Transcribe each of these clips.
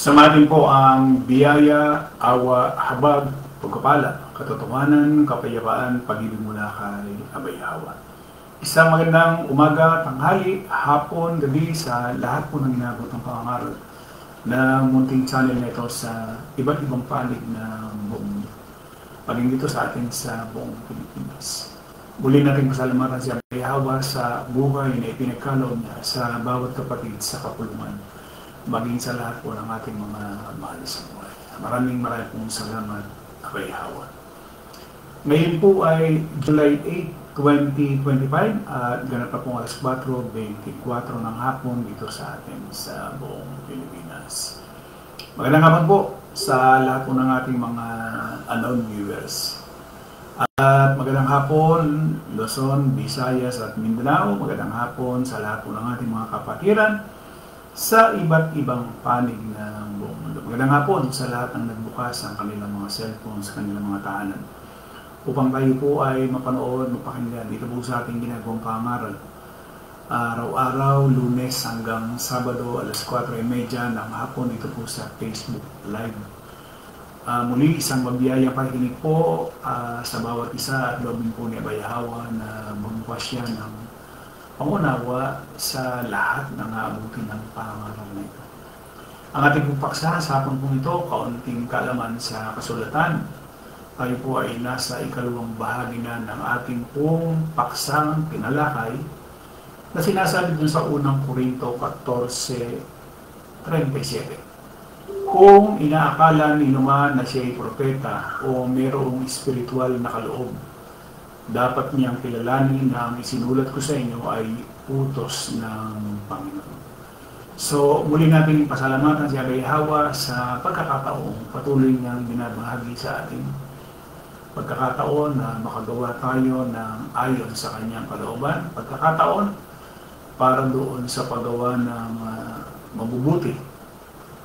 Samatin po ang biyaya, awa, habag, pagkapala, katotohanan, kapayapaan, pag-ibig mula kay Abay Hawa. Isang magandang umaga, tanghali, hapon, gabi sa lahat po ng inabot ng pangangaral ng munting channel na ito sa iba't ibang panig ng buong mundo. Paging dito sa atin sa buong Pilipinas. Muli natin pasalamatan si Abay Hawa sa buhay na ipinagkaloob niya sa bawat kapatid sa kapulungan, maging sa lahat po ng ating mga mahal sa buhay. Maraming pong salamat, Abay Hawa. Ngayon po ay July 8, 2025 at ganap pa pong alas 4:24 ng hapon dito sa atin sa buong Pilipinas. Magandang hapon po sa lahat po ng ating mga unknown viewers. At magandang hapon Luzon, Visayas at Mindanao. Magandang hapon sa lahat po ng ating mga kapatiran sa iba't ibang panig ng buong mundo. Magandang hapon sa lahat ng nagbukas ang kanilang mga cellphone sa kanilang mga tahanan upang tayo po ay mapanood, mapakinggan dito po sa ating ginagawang pangaral. Araw-araw, Lunes hanggang Sabado, alas 4:30 ng hapon dito po sa Facebook Live. Muli, isang mabiyaya pakikinig po sa bawat isa at loobin po ni Abay Hawa na magbukas siya ng pangunawa sa lahat ng aabutin ng pangaral na ito. Ang ating pagpaksa sa hapon po ito, kaunting kaalaman sa kasulatan. Tayo po ay nasa ikalawang bahagi na ng ating pong paksang tinalakay na sinasabi dun sa unang Korinto 14:37. Kung inaakala ninuman na siya ay propeta o mayroong espiritual na kaloob, dapat niyang kilalanin na ang isinulat ko sa inyo ay utos ng Panginoon. So, muli natin pasalamatan si Abay Hawa sa pagkakataong patuloy niyang binabahagi sa atin. Pagkakataon na makagawa tayo ng ayon sa kanyang kalooban. Pagkakataon para doon sa paggawa ng mabubuti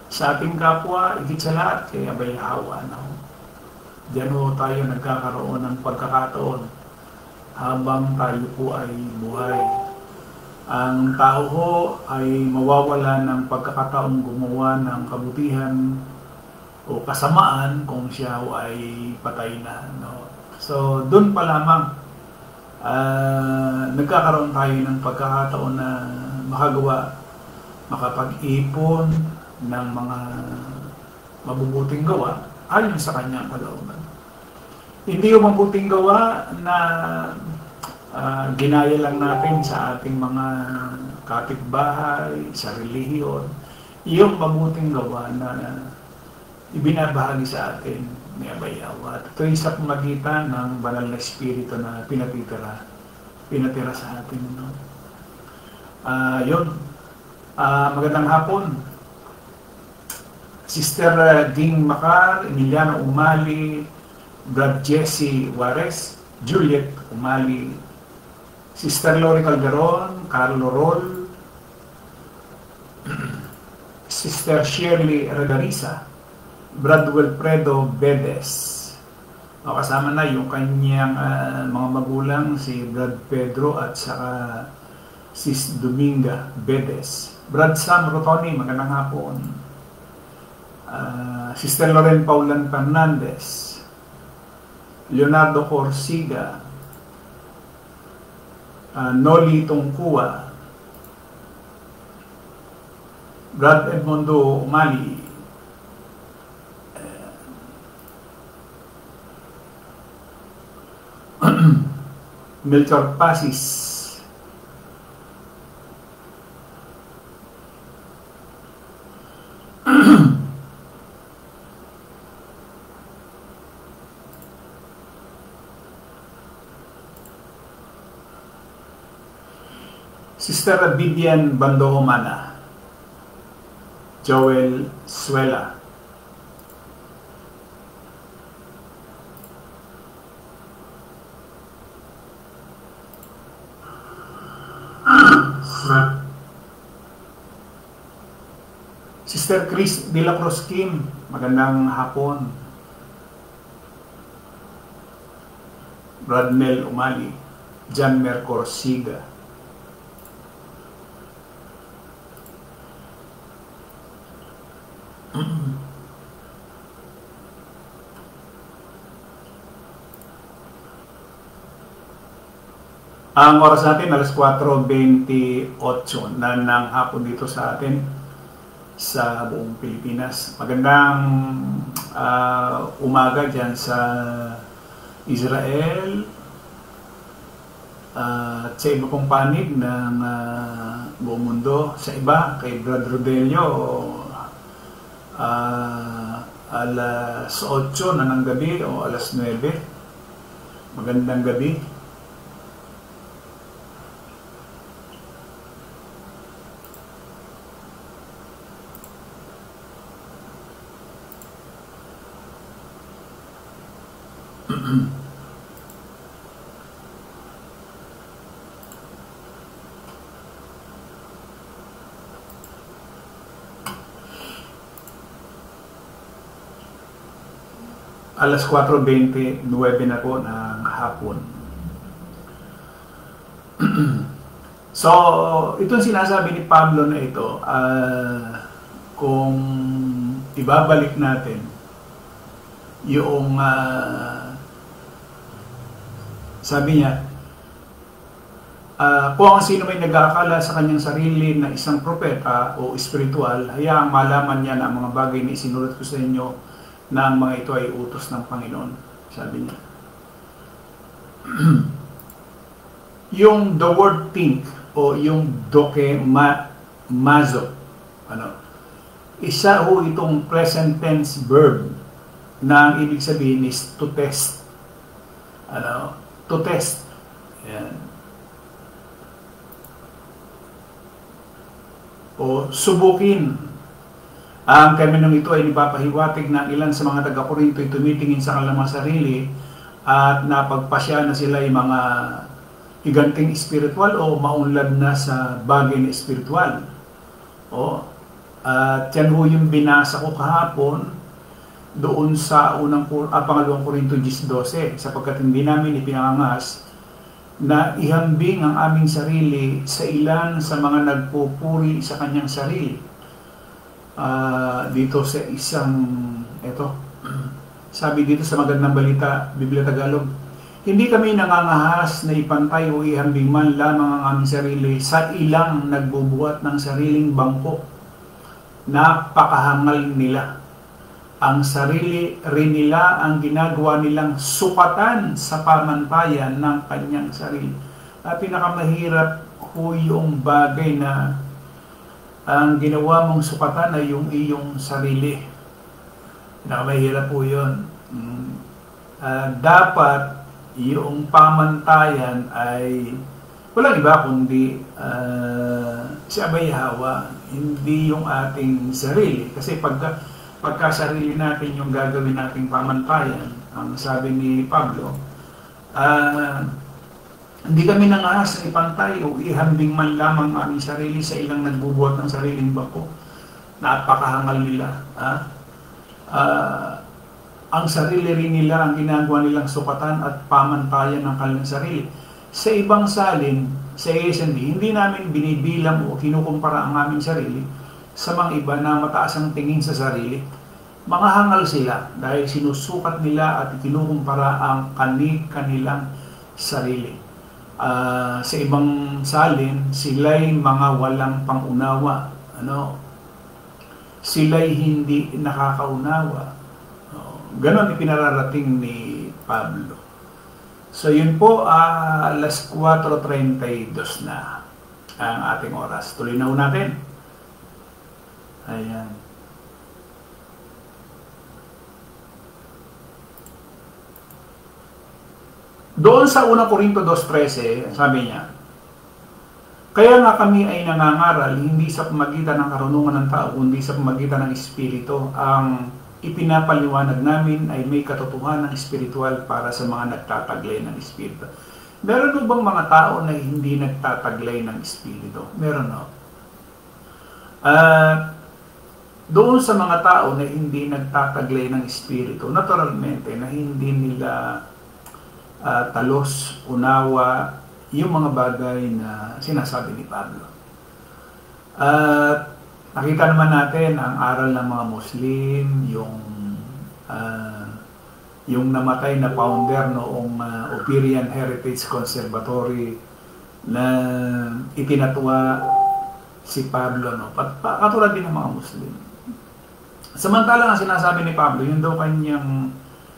sa ating kapwa, higit sa lahat kay Abay Hawa. Diyan ho tayo nagkakaroon ng pagkakataon habang tayo po ay buhay. Ang tao ho ay mawawala ng pagkakataong gumawa ng kabutihan o kasamaan kung siya ho ay patay na. So, doon pa lamang nagkakaroon tayo ng pagkakataon na makapag-ipon ng mga mabubuting gawa ayon sa kanyang kalooban. Hindi yung mabuting gawa na ginaya lang natin sa ating mga kapitbahay, sa relihiyon. Yung mabuting gawa na ibinabahagi sa atin ni Abay Hawa. Ito ay sa pamagitan ng banal na espiritu na pinatira sa atin. Magandang hapon. Sister Ding Macar, Emiliano Umali, Brad Jesse Juarez, Juliet Umali, Sister Lori Calderon, Carlo Rol, Sister Shirley Regarisa, Brad Wilfredo Bedes. Kasama na yung kanyang mga magulang, si Brad Pedro at saka Sis Dominga Bedes. Brad Sam Rotoni, magandang hapon. Sister Loren Paulan Fernandez, Leonardo Corsiga, Noli Tungkua, Brad Edmondo Umali, Melchor Pasis, Sister Vivian Bandohomana, Joel Suela, Sister Chris De La Cruz Kim, magandang hapon. Bradmel Umali, Jan Mercor Siga, Ang oras natin, alas 4:28 na ng hapon dito sa atin, sa buong Pilipinas. Magandang umaga dyan sa Israel at sa iba pong panig ng buong mundo. Sa iba, kay Brother Rodelio, alas 8 na ng gabi o alas 9. Magandang gabi. Alas 4:29 na po ng hapon. So, itong sinasabi ni Pablo na ito, kung ibabalik natin yung sabi niya, kung ang sino may nag-aakala sa kanyang sarili na isang propeta o espiritual, hayaang malaman niya na ang mga bagay na isinulat ko sa inyo na ang mga ito ay utos ng Panginoon, sabi niya. Yung the word think o yung dokemazo, isa ho itong present tense verb na ang ibig sabihin is to test. To test. Yan. O subukin. Ang terminong ito ay nipapahiwatig na ilan sa mga taga-Korinto ay tumitingin sa kanilang mga sarili at napagpasya na sila ay mga higanting espiritual o maunlad na sa bagay na espiritual. At yan ho yung binasa ko kahapon doon sa pangalawang Korinto 10:12, sapagkat hindi namin ipinangangas na ihambing ang aming sarili sa ilan sa mga nagpupuri sa kanyang sarili. Dito sa sabi dito sa Magandang Balita, Biblia Tagalog, hindi kami nangangahas na ipantay o ihambing man lamang ang aming sarili sa ilang nagbubuhat ng sariling bangko. Napakahangal nila. Ang sarili rin nila ang ginagawa nilang sukatan sa pamantayan ng kanyang sarili. Pinakamahirap ho yung bagay na ang ginawa mong sukatan ay yung iyong sarili. Nakamahirap po yun. Dapat yung pamantayan ay walang iba kundi si Abay Hawa, hindi yung ating sarili. Kasi pagka sarili natin yung gagawin nating pamantayan, ang sabi ni Pablo, hindi kami nangahas na ipantay o ihambing man lamang aming sarili sa ilang nagbubuhat ng sariling bako. Napakahangal nila. Ang sarili rin nila ang ginagawa nilang sukatan at pamantayan ng kanilang sarili. Sa ibang salin, sa ASND, hindi namin binibilang o kinukumpara ang aming sarili sa mga iba na mataas ang tingin sa sarili. Mga hangal sila dahil sinusukat nila at kinukumpara ang kanilang sarili. Sa ibang salin, sila'y mga walang pangunawa. Sila'y hindi nakakaunawa. Ganon ipinararating ni Pablo. So yun po, alas 4:32 na ang ating oras. Tuloy na ho natin. Ayan. Doon sa 1 Corinto 2:13, sabi niya, kaya nga kami ay nangangaral, hindi sa pamagitan ng karunungan ng tao, kundi sa pamagitan ng Espiritu. Ang ipinapaliwanag namin ay may katotohanan ng espiritual para sa mga nagtataglay ng Espiritu. Meron bang mga tao na hindi nagtataglay ng Espiritu? Meron no? Doon sa mga tao na hindi nagtataglay ng Espiritu, naturalmente na hindi nila talos, unawa, yung mga bagay na sinasabi ni Pablo. Nakita naman natin ang aral ng mga Muslim, yung namatay na founder noong Operian Heritage Conservatory na ipinatwa si Pablo, no? Katulad din ng mga Muslim. Samantalang ang sinasabi ni Pablo, yun daw kanyang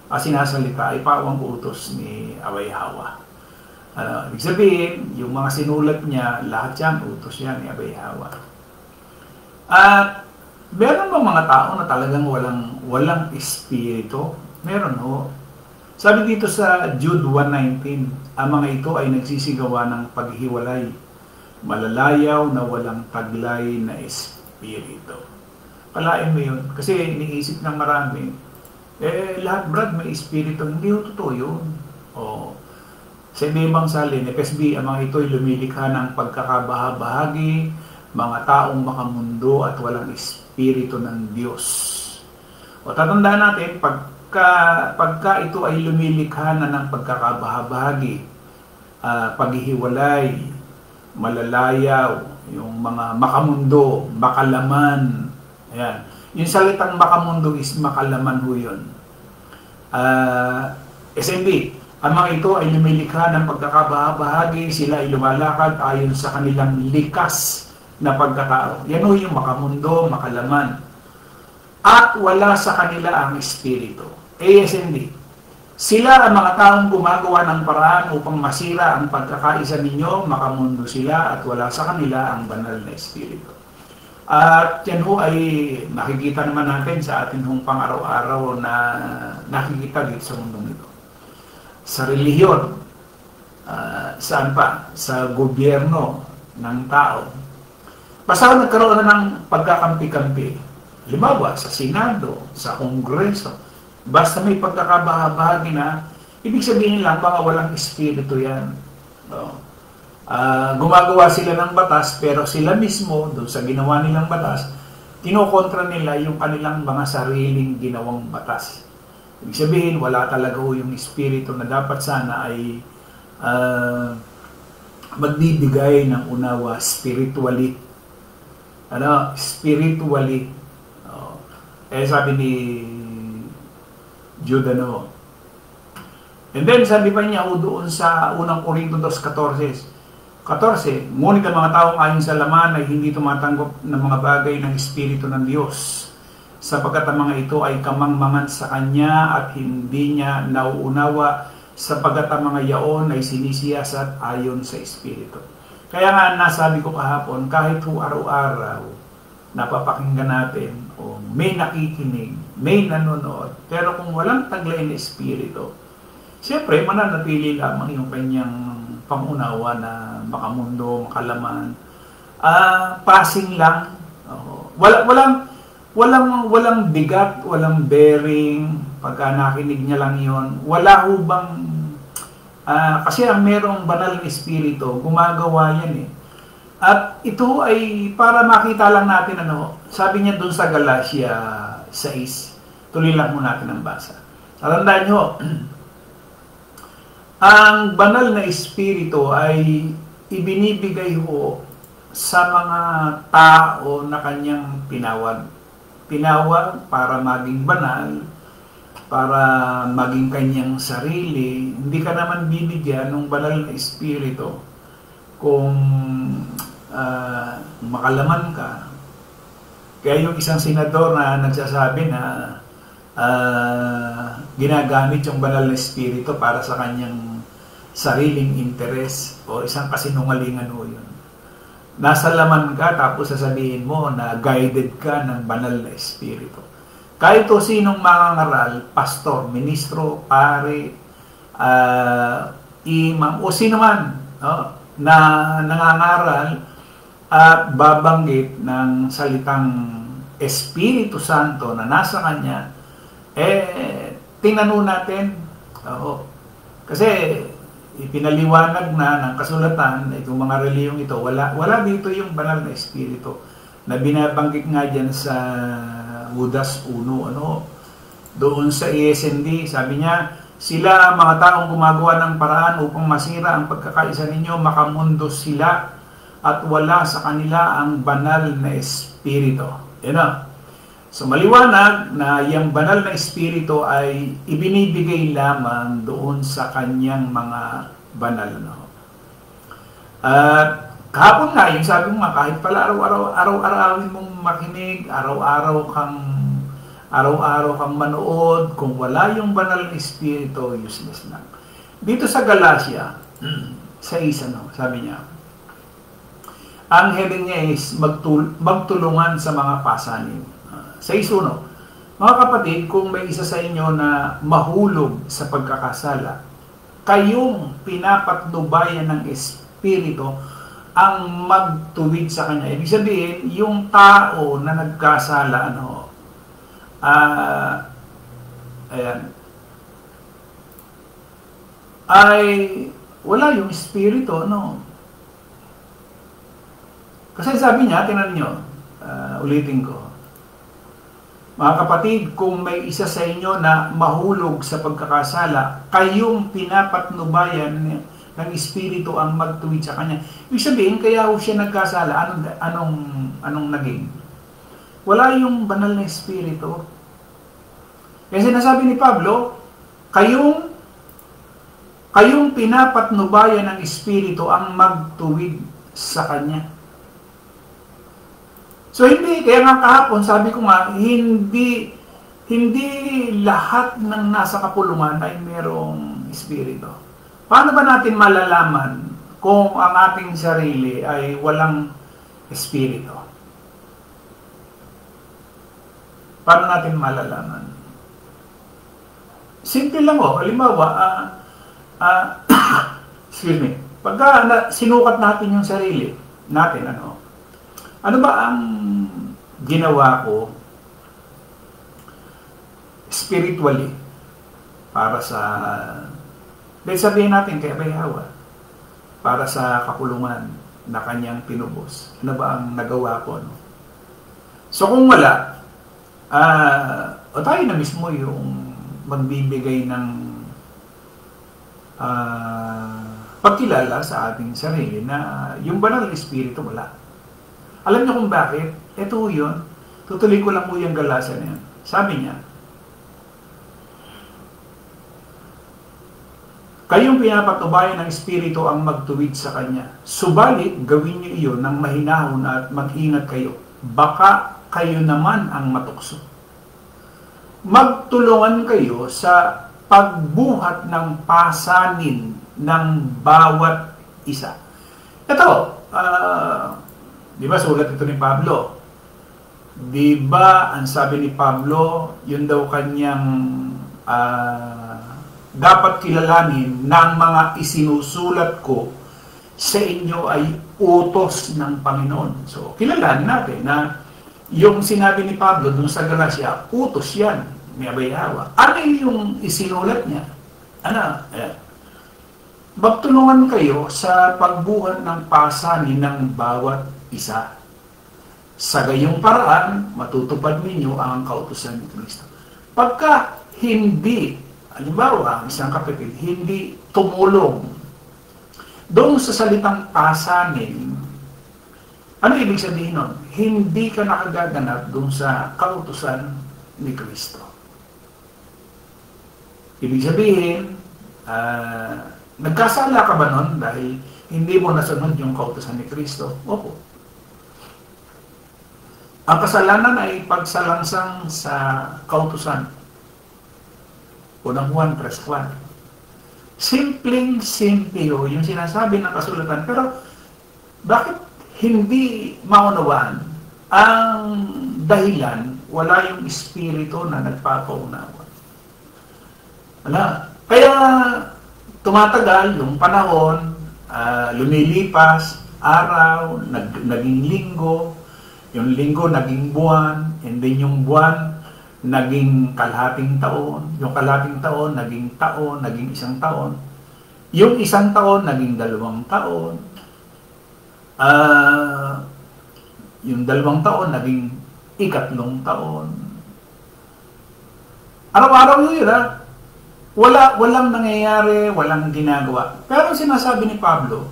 sinasalita ay pawang utos ni Abay Hawa. Ibig sabihin, yung mga sinulat niya, lahat yan, utos yan ni Abay Hawa. At meron bang mga tao na talagang walang espiritu? Meron, ho. Sabi dito sa Jude 1:19, ang mga ito ay nagsisigawa ng paghiwalay, malalayaw na walang taglay na espiritu. Kalain mo yun. Kasi iniisip ng marami, lahat brad may espiritu. Hindi ho totoo yun. Sa ibang salin, FSB, ang mga ito ay lumilikha ng pagkakabahabahagi, mga taong makamundo at walang espiritu ng Diyos. Tatandaan natin, pagka ito ay lumilikha na ng pagkakabahabahagi, paghihiwalay, malalayaw, yung mga makamundo, makalaman. Ayan. Yung salitang makamundo is makalaman ho yun. SMB, ang mga ito ay lumilikha ng pagkakabahabahagi, sila ay lumalakad ayon sa kanilang likas na pagkatao. Yan ho yung makamundo, makalaman. At wala sa kanila ang espiritu. ASMD. Sila ang mga taong gumagawa ng paraan upang masira ang pagkakaisa ninyo, makamundo sila at wala sa kanila ang banal na espiritu. At yan ho ay nakikita naman natin sa atin hong pang-araw-araw na nakikita dito sa mundong ito. Sa relihiyon, saan pa? Sa gobyerno ng tao. Basta nagkaroon na ng pagkakampi-kampi. Halimbawa, sa Senado, sa Kongreso, basta may pagkakabahabahagi na, ibig sabihin lang, baka walang espiritu yan. Gumagawa sila ng batas, pero sila mismo, doon sa ginawa nilang batas, kinokontra nila yung kanilang mga sariling ginawang batas. Ibig sabihin, wala talaga yung espiritu na dapat sana ay magbibigay ng unawa spiritually. Spiritually. Sabi ni Jude, And then, sabi pa niya doon sa unang Korinto 2:14, ngunit ang mga taong ayon sa laman ay hindi tumatanggap ng mga bagay ng Espiritu ng Diyos, sapagkat ang mga ito ay kamangmangan sa Kanya at hindi niya nauunawa, sapagkat ang mga yaon ay sinisiyasat ayon sa Espiritu. Kaya nga, nasabi ko kahapon, kahit araw-araw, napapakinggan natin, o may nakikinig, may nanonood, pero kung walang taglay na Espiritu, siyempre, mananatili lamang yung kanyang pangunawa na makamundo, makalaman. Passing lang. Walang bigat, walang bearing. Pagka nakinig niya lang yon, wala hubang, kasi ang merong banal na espiritu, gumagawa yan eh. At ito ay para makita lang natin, sabi niya doon sa Galatia 6, tuloy lang mo natin ang basa. Tandaan nyo, ang banal na espiritu ay ibinibigay ho sa mga tao na kanyang pinawag. Pinawag para maging banal, para maging kanyang sarili. Hindi ka naman bibigyan ng banal na espiritu kung makalaman ka. Kaya yung isang senador na nagsasabi na ginagamit yung banal na espiritu para sa kanyang sariling interes o isang kasinungalingan ho yun. Nasa laman ka tapos sasabihin mo na guided ka ng banal na espiritu. Kahit o sinong mangangaral, pastor, ministro, pare, imam, o sino man na nangangaral at babanggit ng salitang Espiritu Santo na nasa kanya, tingnan natin. Kasi ipinaliwanag na ng kasulatan, itong mga reliyong ito, wala dito yung banal na espiritu na binabanggit nga dyan sa Judas 1, doon sa ESND, sabi niya, sila mga taong gumagawa ng paraan upang masira ang pagkakaisa ninyo, makamundo sila at wala sa kanila ang banal na espiritu. So maliwanag na yung banal na espiritu ay ibinibigay lamang doon sa kanyang mga banal. At kahapon nga, yung sabi mo nga, kahit pala araw-arawin mong makinig, araw-araw kang manood, kung wala yung banal na espiritu, useless lang. Dito sa Galatia, sa isa, no, sabi niya, ang heading niya is magtulungan sa mga pasanin. Sa isuno, mga kapatid, kung may isa sa inyo na mahulog sa pagkakasala, kayong pinapatnubayan ng espiritu ang magtuwid sa kanya. Ibig sabihin, yung tao na nagkasala, ayan, ay wala yung espiritu, Kasi sabi niya, tinan nyo, ulitin ko, mga kapatid, kung may isa sa inyo na mahulog sa pagkakasala, kayong pinapatnubayan ng espiritu ang magtuwid sa kanya. Ibig sabihin, kaya ho siya nagkasala, anong naging? Wala yung banal na espiritu. Kasi sinasabi ni Pablo, kayong pinapatnubayan ng espiritu ang magtuwid sa kanya. So hindi, kaya nga kahapon, sabi ko nga, hindi lahat ng nasa kapulungan ay merong espiritu. Paano ba natin malalaman kung ang ating sarili ay walang espiritu? Paano natin malalaman? Simple lang halimbawa, excuse me, pagka sinukat natin yung sarili natin, ano ba ang ginawa ko spiritually para sa, let's sabihin natin kay Abay Hawa, para sa kapulungan na kanyang pinubos? Ano ba ang nagawa ko? So kung wala, o tayo na mismo yung magbibigay ng pagkilala sa ating sarili na yung banal na espiritu wala. Alam niyo kung bakit? Ito yun. Tutuloy ko lang po yung Galatia na yun. Sabi niya, kayong pinapatubayan ng espiritu ang magtuwid sa kanya. Subalit, gawin niyo iyon ng mahinahon at mag-ingat kayo. Baka kayo naman ang matukso. Magtulungan kayo sa pagbuhat ng pasanin ng bawat isa. Ito, di ba sulat ito ni Pablo? Di ba ang sabi ni Pablo, yun daw kanyang dapat kilalanin ng mga isinusulat ko sa inyo ay utos ng Panginoon. So, kilalanin natin na yung sinabi ni Pablo dun sa Galatia, utos yan ni Abay Hawa. Ano yung isinulat niya? Magtulungan kayo sa pagbuhat ng pasanin ng bawat isa. Sa gayong paraan, matutupad ninyo ang kautusan ni Kristo. Pagka hindi, halimbawa, isang kapatid, hindi tumulong doon sa salitang pasanin, ano ibig sabihin nun? Hindi ka nakagaganap doon sa kautusan ni Kristo. Ibig sabihin, nagkasala ka ba nun dahil hindi mo nasunod yung kautusan ni Kristo? Opo. Ang kasalanan ay pagsalangsang sa kautusan. Unang Juan 3:4. Simpleng-simple yung sinasabi ng kasulatan. Pero bakit hindi maunawaan ang dahilan? Wala yung espiritu na nagpapaunawa. Kaya tumatagal yung panahon, lumilipas, araw, naging linggo, yung linggo naging buwan, and then yung buwan naging kalahating taon, yung kalahating taon naging isang taon, yung isang taon naging 2 taon, yung 2 taon naging 3 taon. Araw-araw yun, walang nangyayari, walang ginagawa. Pero sinasabi ni Pablo,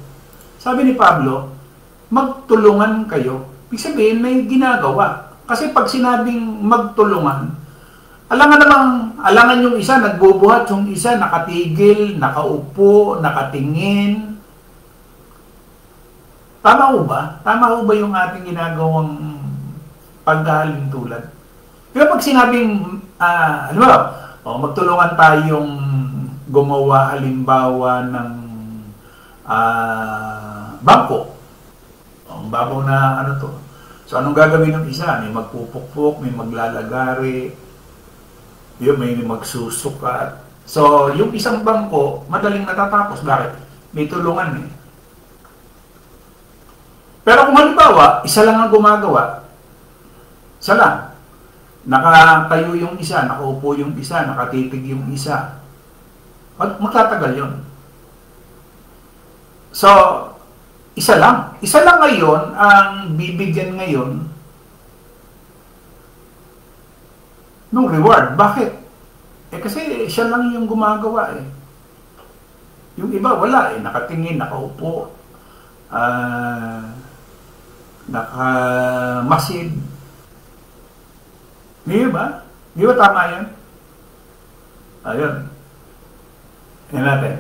magtulungan kayo. Ibig sabihin, may ginagawa. Kasi pag sinabing magtulungan, alangan yung isa nagbubuhat, yung isa nakatigil, nakaupo, nakatingin. Tama ho ba? Tama ho ba yung ating ginagawang paghahalin tulad? Pero pag sinabing, magtulungan tayong gumawa halimbawa ng bangko. Ang babaw na ano to. So, anong gagawin ng isa? May magpupukpok, may maglalagari, may magsusukat. So, yung isang bangko, madaling natatapos. Bakit? May tulungan eh. Pero kung halimbawa, isa lang ang gumagawa, isa lang. Nakatayo yung isa, nakaupo yung isa, nakatitig yung isa. Magtatagal yun. So, isa lang. Isa lang ngayon ang bibigyan ngayon ng reward. Bakit? Kasi siya lang yung gumagawa eh. Yung iba, wala eh. Nakatingin, nakaupo, nakamasid. Di ba? Di ba tama yan? Ayun. Yan natin.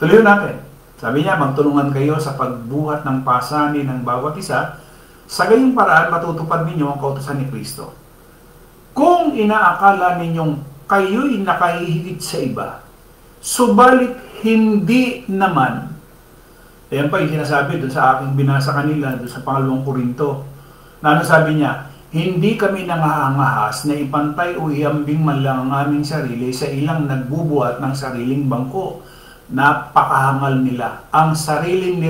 Tuloy natin. Sabi niya, magtulungan kayo sa pagbuhat ng pasanin ng bawat isa. Sa gayong paraan, matutupad ninyo ang kautusan ni Kristo. Kung inaakala ninyong kayo'y nakahihigit sa iba, subalit hindi naman. Ayan pa yung sinasabi doon sa aking binasa kanila, doon sa 2 Korinto. Na ano sabi niya? Hindi kami nangahangahas na ipantay o iambing man lang ang aming sarili sa ilang nagbubuhat ng sariling bangko. Napakahangal nila. Ang sariling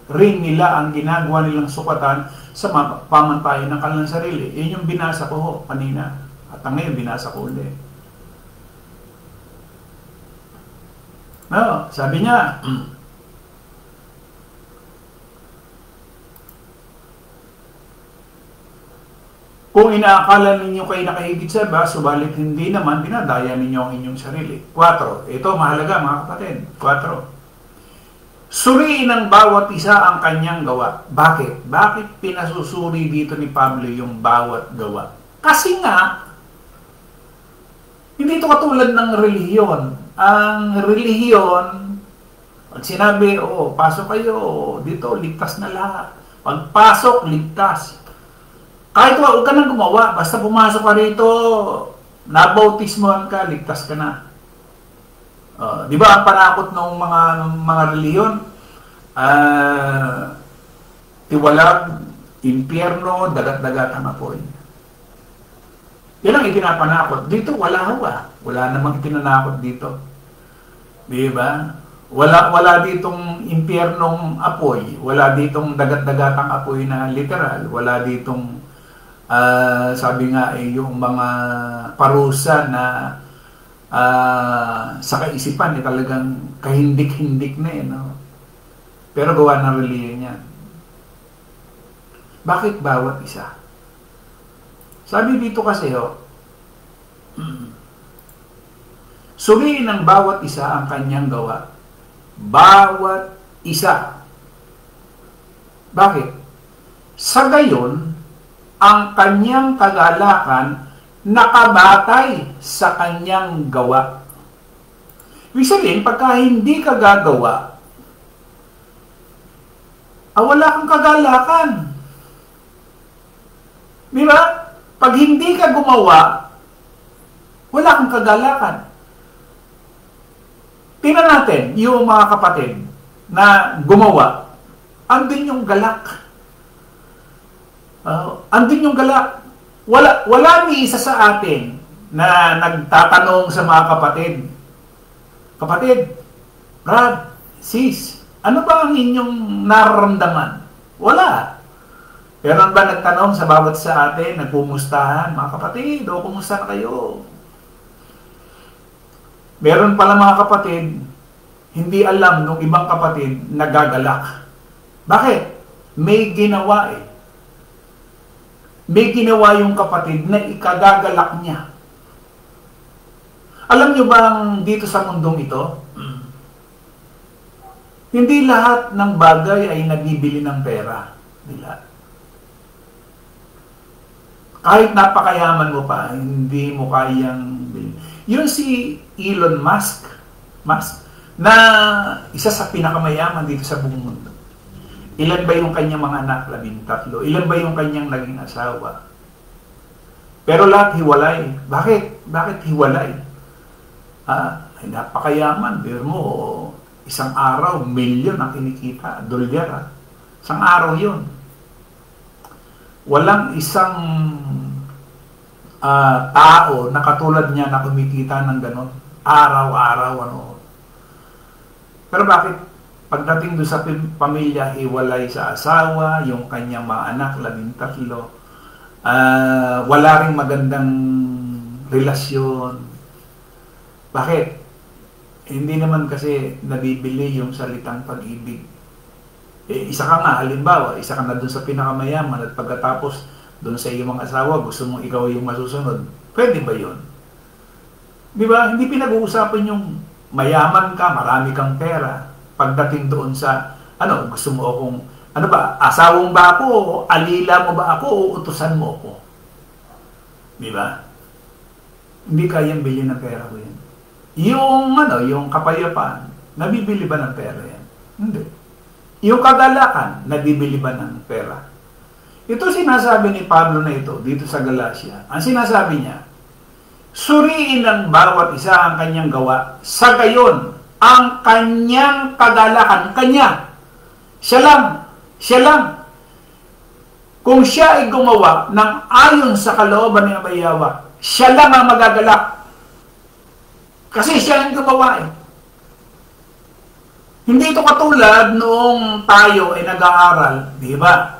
ring nila ang ginagawa nilang sukatan sa pamantayan ng kanilang sarili. Yun yung binasa ko kanina. At ngayon binasa ko ulit. No, sabi niya, kung inaakala ninyo kayo nakahigit sa iba, subalit hindi naman, dinadaya ninyo ang inyong sarili. 4. Ito, mahalaga mga kapatid. 4. Suriin ng bawat isa ang kanyang gawa. Bakit? Bakit pinasusuri dito ni Pablo yung bawat gawa? Kasi nga, hindi ito katulad ng relihiyon. Ang relihiyon, pag sinabi, pasok kayo, dito, ligtas na lahat. Pagpasok, ligtas. Kahit huwag ka nang gumawa, basta pumasok ka rito, nabautismohan ka, ligtas ka na. Di ba ang panakot ng mga reliyon? Tiwalag, impyerno, dagat-dagat ang apoy. Yan ang ipinapanakot. Dito, wala. Wala namang ipinanakot dito. Di ba? Wala ditong impyernong apoy. Wala ditong dagat-dagatang apoy na literal. Wala ditong sabi nga yung mga parusa na sa kaisipan talagang kahindik-hindik na no? Pero gawa ng reliyon yan. Bakit bawat isa? Sabi dito kasi suriin ng bawat isa ang kanyang gawa. Bawat isa. Bakit? Sa gayon, ang kanyang kagalakan nakabatay sa kanyang gawa. Ibig sabihin, pagka hindi ka gagawa, wala kang kagalakan. Di ba? Pag hindi ka gumawa, wala kang kagalakan. Tingnan natin, yung mga kapatid na gumawa, andun yung galak. Andun yung galak. Wala ni isa sa atin na nagtatanong sa mga kapatid, kapatid, brad, sis, ano ba ang inyong nararamdaman? Wala. Pero ba nagtanong sa bawat sa atin, nagpumustahan, mga kapatid, kumusta na kayo? Meron pala mga kapatid, hindi alam ng ibang kapatid nagagalak. Bakit? May ginawa May ginawa yung kapatid na ikagagalak niya. Alam nyo bang dito sa mundong ito, hindi lahat ng bagay ay nagbibili ng pera. Dila. Kahit napakayaman mo pa, hindi mo kayang bilhin. Yun si Elon Musk, na isa sa pinakamayaman dito sa buong mundo. Ilan ba yung kanyang mga anak? 13. Ilan ba yung kanyang naging asawa? Pero lahat hiwalay. Bakit? Bakit hiwalay? Napakayaman. Pero mo, isang araw, milyon ang kinikita. Dolyar. Isang araw yun. Walang isang tao na katulad niya na kumikita ng ganon. Araw-araw, Pero bakit? Pagdating doon sa pamilya, hiwalay sa asawa, yung kanyang mga anak, 13, wala ring magandang relasyon. Bakit? Hindi naman kasi nabibili yung salitang pag-ibig. Isa ka nga, halimbawa, isa ka na doon sa pinakamayaman at pagkatapos doon sa iyong mga asawa, gusto mong ikaw yung masusunod. Pwede ba yun? Di ba? Hindi pinag-uusapan yung mayaman ka, marami kang pera. Pagdating doon sa, gusto mo akong, asawang ba ako, o alila mo ba ako, o utusan mo ako? Di ba? Hindi kayang bilhin ng pera ko yan. Yung kapayapaan, nabibili ba ng pera yan? Hindi. Yung kagalakan, nabibili ba ng pera? Ito sinasabi ni Pablo na ito, dito sa Galacia. Ang sinasabi niya, suriin ng bawat isa ang kanyang gawa, sa gayon, ang kanyang kagalakan, kanya. Siya lang. Kung siya ay gumawa ng ayon sa kalooban ng Abayawa, siya lang ang magagalak. Kasi siya ang gumawa . Hindi ito katulad noong tayo ay nag-aaral, di ba?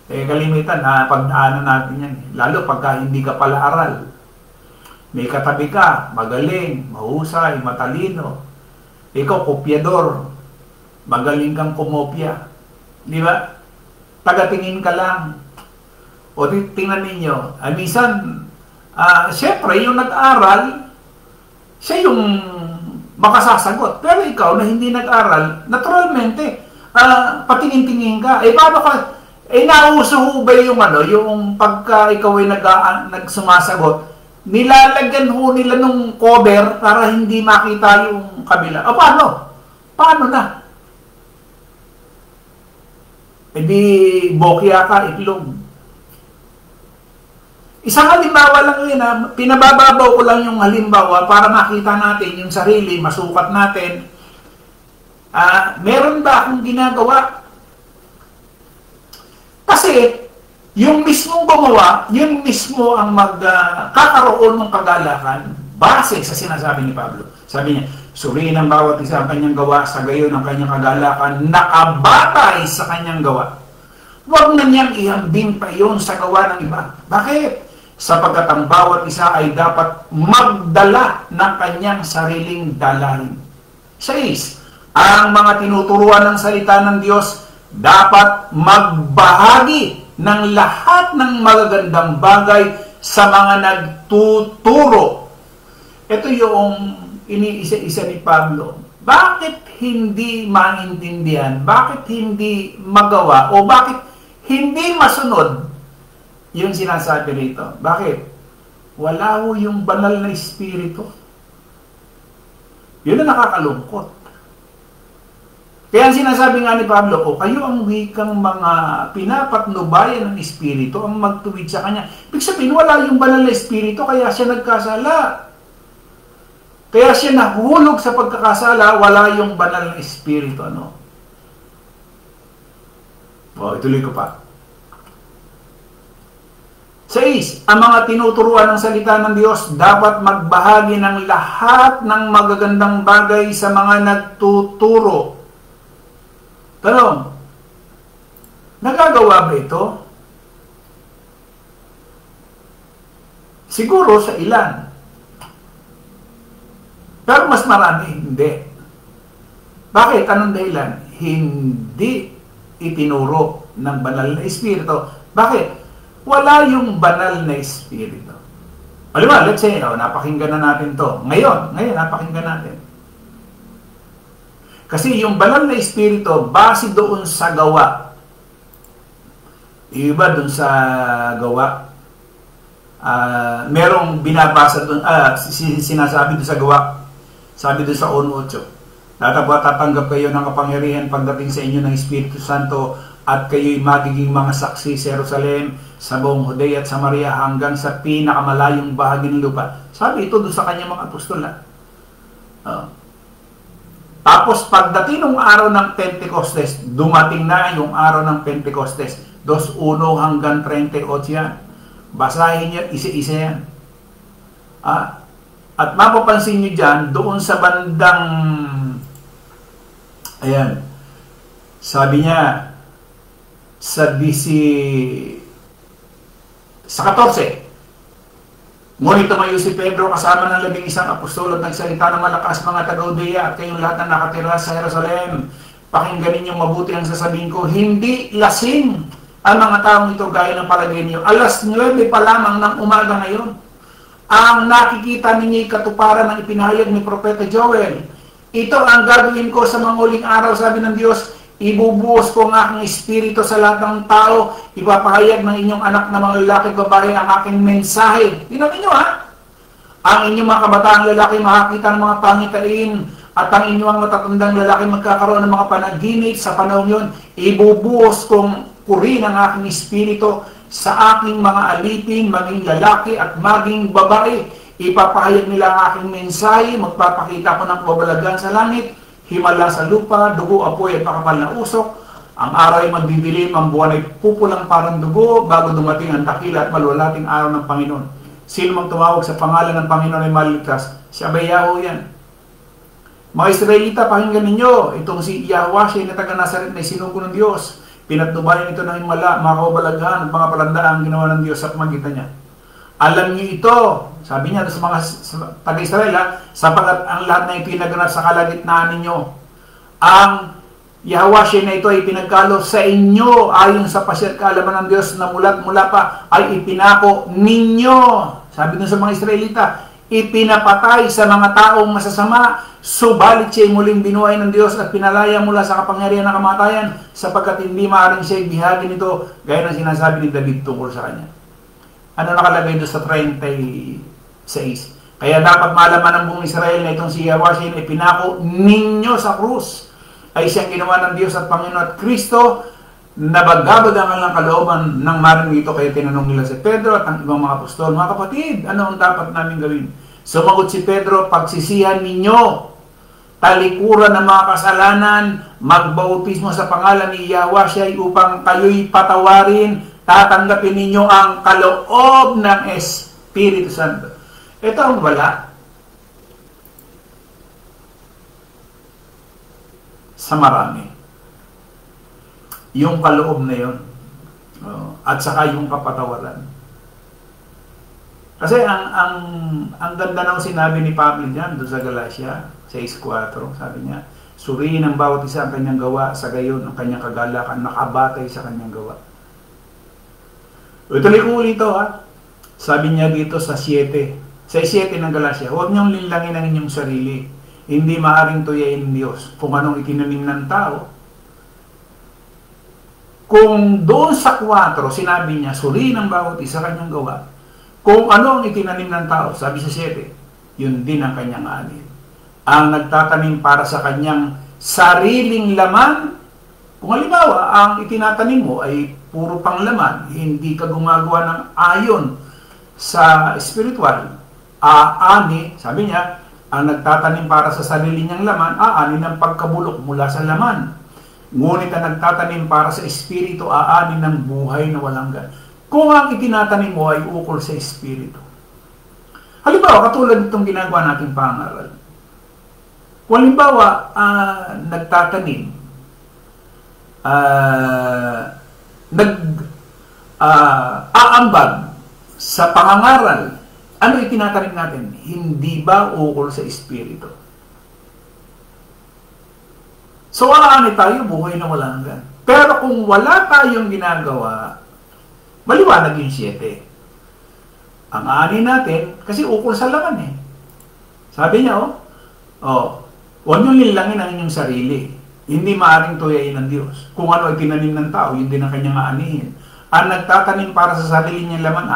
Kalimitan, pagdaanan natin yan. Lalo pagka hindi ka pala aral. May katabi ka, magaling, mahusay, matalino. Ikaw, kopyador. Magaling kang kumopya. Di ba? Tagatingin ka lang. O tingnan ninyo. Minsan, siyempre, yung nag-aral, siya yung makasasagot. Pero ikaw na hindi nag-aral, naturalmente, patingin-tingin ka. Paano ka? Nauuso ho ba yung pagka ikaw ay nagsumasagot, nilalagyan ho nila nung cover para hindi makita yung kabila. Paano? Paano na? Di bokya ka, itlog. Isang halimbawa lang yun, pinabababaw ko lang yung halimbawa para makita natin yung sarili, masukat natin. Meron ba akong ginagawa? Kasi, yung mismong gumawa, yun mismo ang magkakaroon ng kagalakan base sa sinasabi ni Pablo. Sabi niya, suriin ang bawat isa ang kanyang gawa, sa gayon ang kanyang kagalakan, nakabatay sa kanyang gawa. Huwag na niyang ihambing pa yun sa gawa ng iba. Bakit? Sapagkat ang bawat isa ay dapat magdala ng kanyang sariling dalahin. 6. Ang mga tinuturuan ng salita ng Diyos dapat magbahagi ng lahat ng magagandang bagay sa mga nagtuturo. Ito yung iniisa-isa ni Pablo. Bakit hindi maintindihan? Bakit hindi magawa? O bakit hindi masunod yung sinasabi rito? Bakit? Wala ho yung banal na espiritu. Yun ang nakakalungkot. Kaya ang sinasabi nga ni Pablo, kayo ang wikang mga pinapatnubayan ng espiritu ang magtuwid sa kanya. Ibig sabihin, wala yung banal na espiritu, kaya siya nagkasala. Kaya siya nahulog sa pagkakasala, wala yung banal na espiritu. Ituloy ko pa. 6. Ang mga tinuturuan ng salita ng Diyos dapat magbahagi ng lahat ng magagandang bagay sa mga nagtuturo. Tanong, nagagawa ba ito? Siguro sa ilan. Pero mas marami, hindi. Bakit? Anong dahilan? Hindi itinuro ng banal na espiritu. Bakit? Wala yung banal na espiritu. Alam, let's say, napakinggan na natin to. Ngayon, napakinggan natin. Kasi yung banal na espiritu, base doon sa gawa. Iba doon sa gawa. Merong binabasa doon, sinasabi doon sa gawa. Sabi doon sa 1:8. Tatanggap kayo ng kapangyarihan pagdating sa inyo ng Espiritu Santo at kayo'y magiging mga saksi sa Jerusalem, sa buong Judea at Samaria hanggang sa pinakamalayong bahagi ng lupa. Sabi ito doon sa kanyang mga apostol. Tapos pagdating ng araw ng Pentecostes, dumating na yung araw ng Pentecostes. 2:1 hanggang 38 yan. Basahin niyo, isa-isa yan. At mapapansin niyo dyan, doon sa bandang, ayan, sabi niya, sa 14, ngunit tumayo si Pedro kasama ng 11 apostol at nagsalita ng malakas, mga taga-Judea at kayong lahat na nakatira sa Jerusalem. Pakinggan ninyong mabuti ang sasabihin ko. Hindi lasing ang mga taong ito gaya ng palagay niyo. Alas 9 pa lamang ng umaga ngayon. Ang nakikita ninyo'y katuparan ng ipinahayag ni Propeta Joel. Ito ang gagawin ko sa mga huling araw, sabi ng Diyos. Ibubuhos ko ang aking espiritu sa lahat ng tao. Ipapahayag ng inyong anak na mga lalaki at babae ang aking mensahe. Tingnan niyo Ang inyong mga kabataang lalaki makakita ng mga pangitain at ang inyong matatandang lalaki magkakaroon ng mga panaginip sa panahon yun. Ibubuhos kong puri ng aking espiritu sa aking mga alipin, maging lalaki at maging babae. Ipapahayag nila ang aking mensahe. Magpapakita ko ng kababalagan sa langit, himala sa lupa, dugo, apoy at makapal na usok. Ang araw ay magbibilim, ang buwan ay pupulang parang dugo bago dumating ang dakila at malwalating araw ng Panginoon. Sino mang tumawag sa pangalan ng Panginoon ay maliligtas. Si Abayaho yan. Mga Israelita, pakinggan ninyo. Itong si Yahweh na taga Nazaret na isinugo ng Diyos. Pinatnubayan ito ng himala, mga kabalaghan at mga palandaang ginawa ng Diyos sa pamagitan niya. Alam niyo ito, sabi niya sa mga taga-Israel, sapagat ang lahat na ito naganap sa kalagitnaan ninyo. Ang Yahweh na ito ay pinagkaloob sa inyo ayon sa pasyat kaalaman ng Diyos na mula pa ay ipinako ninyo. Sabi dun sa mga Israelita, ipinapatay sa mga taong masasama, subalit siya'y muling binuhay ng Diyos at pinalaya mula sa kapangyarihan ng kamatayan sapagkat hindi maaaring siya'y bihagin ito gaya ng sinasabi ni David tungkol sa kanya. Ano nakalagay doon sa 36? Kaya dapat malaman ng buong Israel na itong si Yahweh na ipinako ninyo sa krus ay siyang ginawa ng Diyos at Panginoon at Kristo na bagabag ang kalooban ng maring ito. Kaya tinanong nila si Pedro at ang ibang mga apostol, mga kapatid, ano ang dapat namin gawin? Sumagot si Pedro, pagsisihan ninyo, talikuran ng mga kasalanan, magbautismo sa pangalan ni Yahweh upang kayo'y patawarin, tatanggapin ninyo ang kaloob ng Espiritu Santo. Ito ang wala sa marami. Yung kaloob na yun. At saka yung kapatawaran. Kasi ang ganda ng sinabi ni Pablo diyan doon sa Galatia 6:4, sabi niya, suriin ang bawat isa ang kanyang gawa, sa gayon ang kanyang kagalakan nakabatay sa kanyang gawa. Ituloy ko ulit ito Sabi niya dito sa 7 ng Galatia, huwag niyong linlangin ang inyong sarili. Hindi maaring tuyain ng Diyos kung anong itinanim ng tao. Kung doon sa 4, sinabi niya, suriin ang bawat isa kanyang gawa. Kung ano ang itinanim ng tao, sabi sa 7, yun din ang kanyang anin. Ang nagtatanim para sa kanyang sariling laman, kung halimbawa, ang itinatanim mo ay puro pang laman, hindi ka gumagawa ng ayon sa spiritual, aani, sabi niya, ang nagtatanim para sa sarili niyang laman, aani ng pagkabulok mula sa laman. Ngunit ang nagtatanim para sa espiritu, aani ng buhay na walang hanggan. Kung ang itinatanim mo ay ukol sa espiritu. Halimbawa, katulad itong ginagawa nating pangaral. Kung halimbawa, nagtatanim, aambag sa pangangaral, ano itinatanim natin? Hindi ba ukol sa espiritu? So, aani tayo, buhay na walang hanggan. Pero kung wala tayong ginagawa, maliwanag yung 7. Ang aani natin, kasi ukol sa laman Sabi niya, huwag niyong linlangin ang inyong sarili. Hindi maaaring tuyain ng Diyos. Kung ano ay tinanim ng tao, yun din ang kanyang aanihin. Ang nagtatanim para sa sarili niyang laman,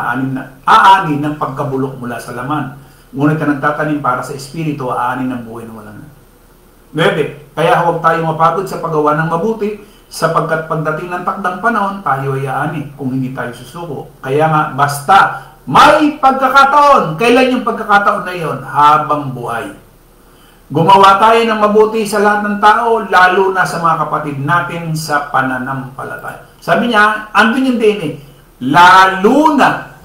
aani ng pagkabulok mula sa laman. Ngunit ang nagtatanim para sa espiritu, aani ng buhay na walang. 9. Kaya huwag tayong mapagod sa paggawa ng mabuti, sapagkat pagdating ng takdang panahon, tayo ay aani kung hindi tayo susuko. Kaya nga, basta may pagkakataon. Kailan yung pagkakataon na yon? Habang buhay. Gumawa tayo ng mabuti sa lahat ng tao, lalo na sa mga kapatid natin sa pananampalataya. Sabi niya, andun yung din eh, lalo na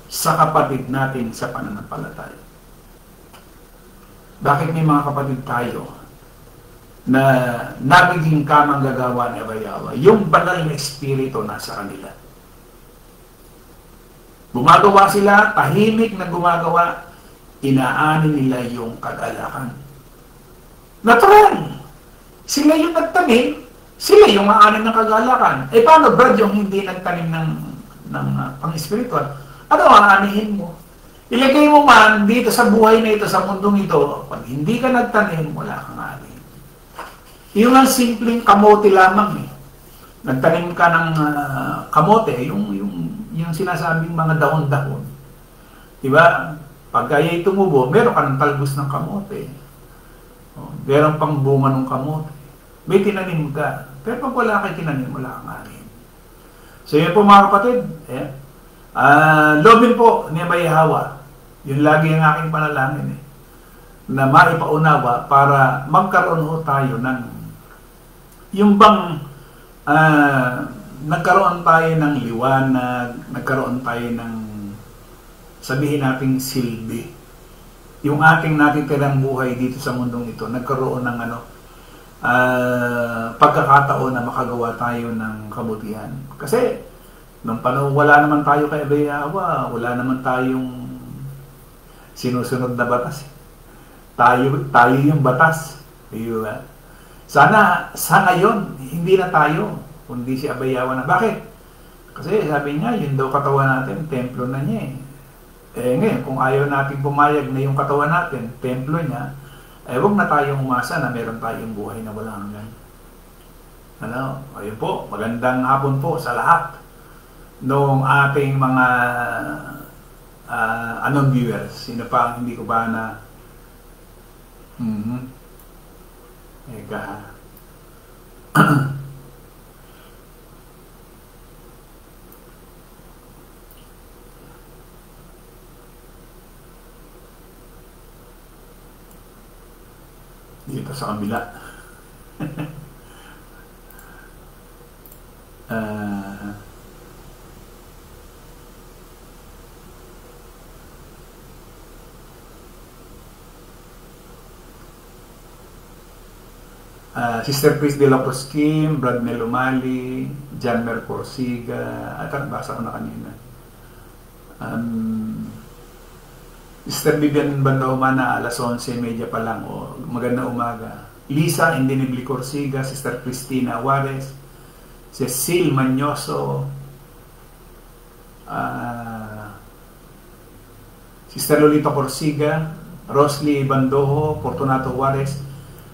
sa kapatid natin sa pananampalataya. Bakit may mga kapatid tayo na nagiging kamang gagawa ni Abayawa? Yung banal na espiritu nasa kanila. Gumagawa sila, tahimik na gumagawa, inaani nila yung kagalakan. Natural. Sila yung nagtanim, sila yung aanin ng kagalakan. Eh paano Brad yung hindi nagtanim ng pang-espiritual? Ano aanihin mo? Ilagay mo man dito sa buhay na ito, sa mundong ito, pag hindi ka nagtanim, wala kang ani. Yung ang simpleng kamote lamang eh. Nagtanim ka ng kamote, yung sinasabing mga dahon-dahon. Diba? Pag kaya'y tumubo, meron ka ng talbos ng kamote. Meron pang bunga ng kamote. May tinanim ka. Pero pag wala kang tinanim, wala kang ani. So yun po mga kapatid. Lobin po ni Abayawa. Yun lagi ang aking panalangin eh. Na maipaunawa para magkaroon ho tayo ng yung bang nagkaroon tayo ng liwanag, nagkaroon tayo ng sabihin nating silbi. Yung ating natitirang buhay dito sa mundong ito, nagkaroon ng pagkakataon na makagawa tayo ng kabutihan. Kasi nung panahon wala naman tayo kay Abayawa, wala naman tayong sinusunod na batas. Tayo yung batas. Diba? Sana sa ngayon, hindi na tayo, kundi si Abayawa na. Bakit? Kasi sabi niya, yun daw katawan natin, templo na niya eh. Ngayon, kung ayaw natin pumayag na yung katawan natin, templo niya, huwag na tayong umasa na meron tayong buhay na wala hanggan. Ayun po, magandang hapon po sa lahat noong ating mga viewers. Sino pa ang hindi ko ba na Eka. Dito sa kabila. Sister Chris de la Proskim, Brad Melumali, John Mercorsiga, at basa ko na kanina. Sister Vivian Bandaumana, alas 11:30 pa lang, magandang umaga. Lisa Indinibli Corsiga, Sister Cristina Juarez, Cecil Manyoso, Sister Lolita Corsiga, Rosly Bandojo, Fortunato Juarez,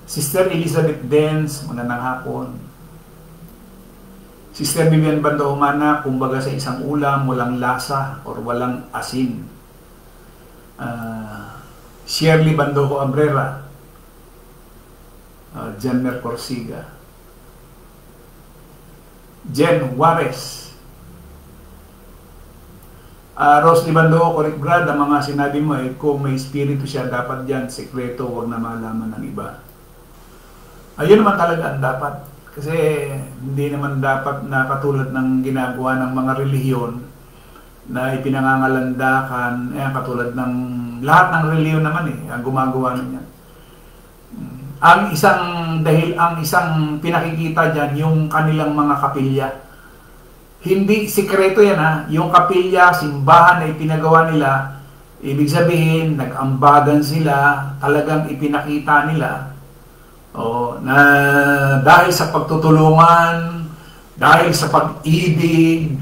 Sister Elizabeth Dens, magandang hapon. Sister Vivian Bandaumana, kumbaga sa isang ulam, walang lasa or walang asin. Shirley Bandojo Abrera, Jan Mercorsiga, Jen Juarez, Rosly Bandojo, correct Brad, ang mga sinabi mo kung may espiritu siya, dapat yan, sekreto, huwag na malaman ng iba. Ayun naman talaga ang dapat. Kasi hindi naman dapat na katulad ng ginagawa ng mga relihiyon na ipinangangalandakan, katulad ng lahat ng relihiyon naman ang gumagawa niyan. Ang isang pinakikita diyan yung kanilang mga kapilya. Hindi sikreto yan yung kapilya, simbahan na ipinagawa nila, ibig sabihin nag-ambagan sila, talagang ipinakita nila na dahil sa pagtutulungan, dahil sa pag-ibig,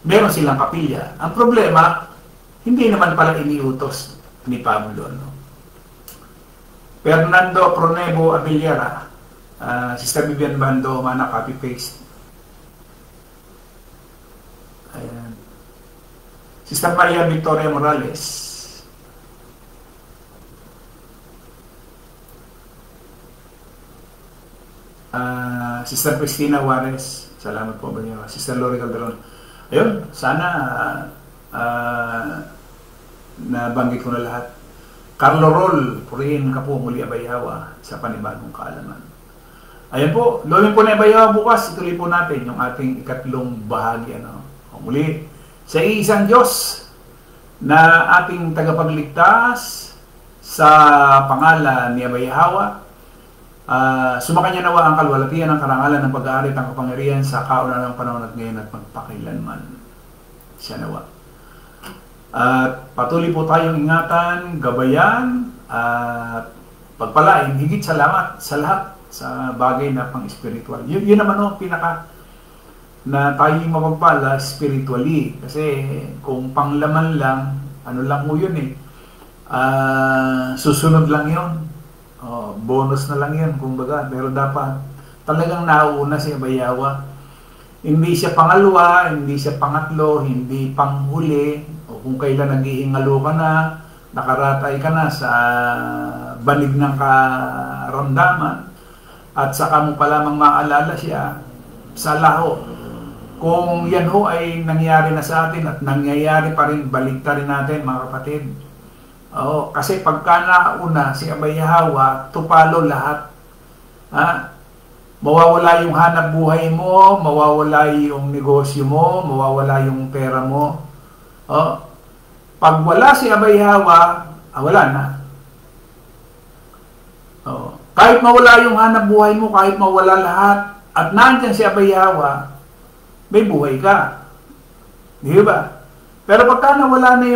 meron silang kapilya. Ang problema, hindi naman pala iniutos ni Pablo. Fernando Pronevo Abiliera, Sister Vivian Bando, mana copy-paste. Ayan. Sister Maria Victoria Morales, 'Yan. Sister Cristina Juarez, salamat po ba niyo. Sister Lori Calderon. Ayun, sana nabanggit ko na lahat. Carlo Roll, purihin ka po muli abayhawa sa panibagong kaalaman. Ayan po, lawin po na abayhawa bukas, ituloy po natin yung ating ikatlong bahagi. Muli, sa iisang Diyos na ating tagapagligtas sa pangalan ni Abayhawa, sumakanya nawa ang kalwalatian, ang karangalan, ng pag-aari at ang kapangyarihan sa kauna ng panahon at ngayon at magpakailanman. Siya nawa. At patuloy po tayong ingatan, gabayan, at pagpalain, higit salamat sa lahat sa bagay na pang-spiritual. Yun naman o, pinaka na tayong mapagpala spiritually. Kasi kung panglaman lang, ano lang mo yun susunod lang yun. Bonus na lang yun, kumbaga. Pero dapat talagang nauuna si Abayhawa. Hindi siya pangalawa, hindi siya pangatlo, hindi panghuli. O kung kailan nag-iingalo ka na, nakaratay ka na sa banig ng karamdaman, at saka mo pa lamang maalala siya sa laho. Kung yan ho ay nangyari na sa atin at nangyayari pa rin, baliktarin natin mga kapatid. Kasi pagka nauna si Abayhawa, tupalo lahat. Mawawala yung hanap buhay mo, mawawala yung negosyo mo, mawawala yung pera mo. Pag wala si Abayhawa, wala na. Kahit mawala yung hanap buhay mo, kahit mawala lahat, at nandiyan si Abayhawa, may buhay ka. Di ba? Pero pagka nawala na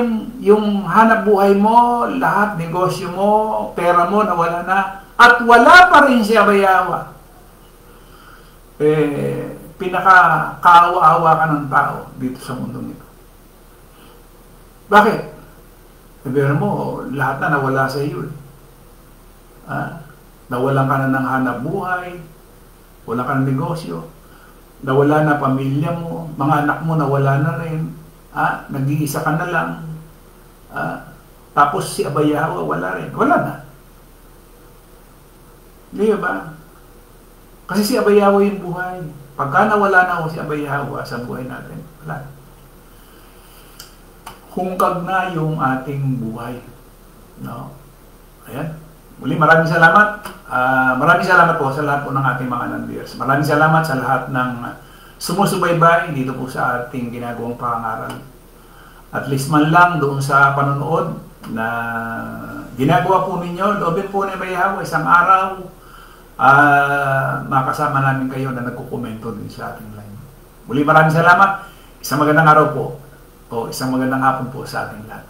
yung hanap buhay mo, lahat, negosyo mo, pera mo, nawala na, at wala pa rin si Abayhawa, pinaka-kaawa-awa ka ng tao dito sa mundong ito. Bakit? Sabihin mo, lahat na nawala sa iyo. Nawalan ka na ng hanap buhay, wala ka ng negosyo, nawala na pamilya mo, mga anak mo nawala na rin, nag-iisa ka na lang, tapos si Abayhawa wala rin, wala na. Di ba? Kasi si Abayhawa yung buhay. Pagka nawala na ako si Abayhawa sa buhay natin, wala. Hungkag na yung ating buhay. No? Ayan. Muli, maraming salamat. Maraming salamat po sa lahat po ng ating mga non-viewers. Maraming salamat sa lahat ng sumusubaybay dito po sa ating ginagawang pangaral. At least man lang doon sa panonood na ginagawa po ninyo, loobin po ni Abayhawa, isang araw, makasama namin kayo na nagkukomento din sa ating live. Muli, maraming salamat. Isang magandang araw po o isang magandang hapon po sa ating lahat.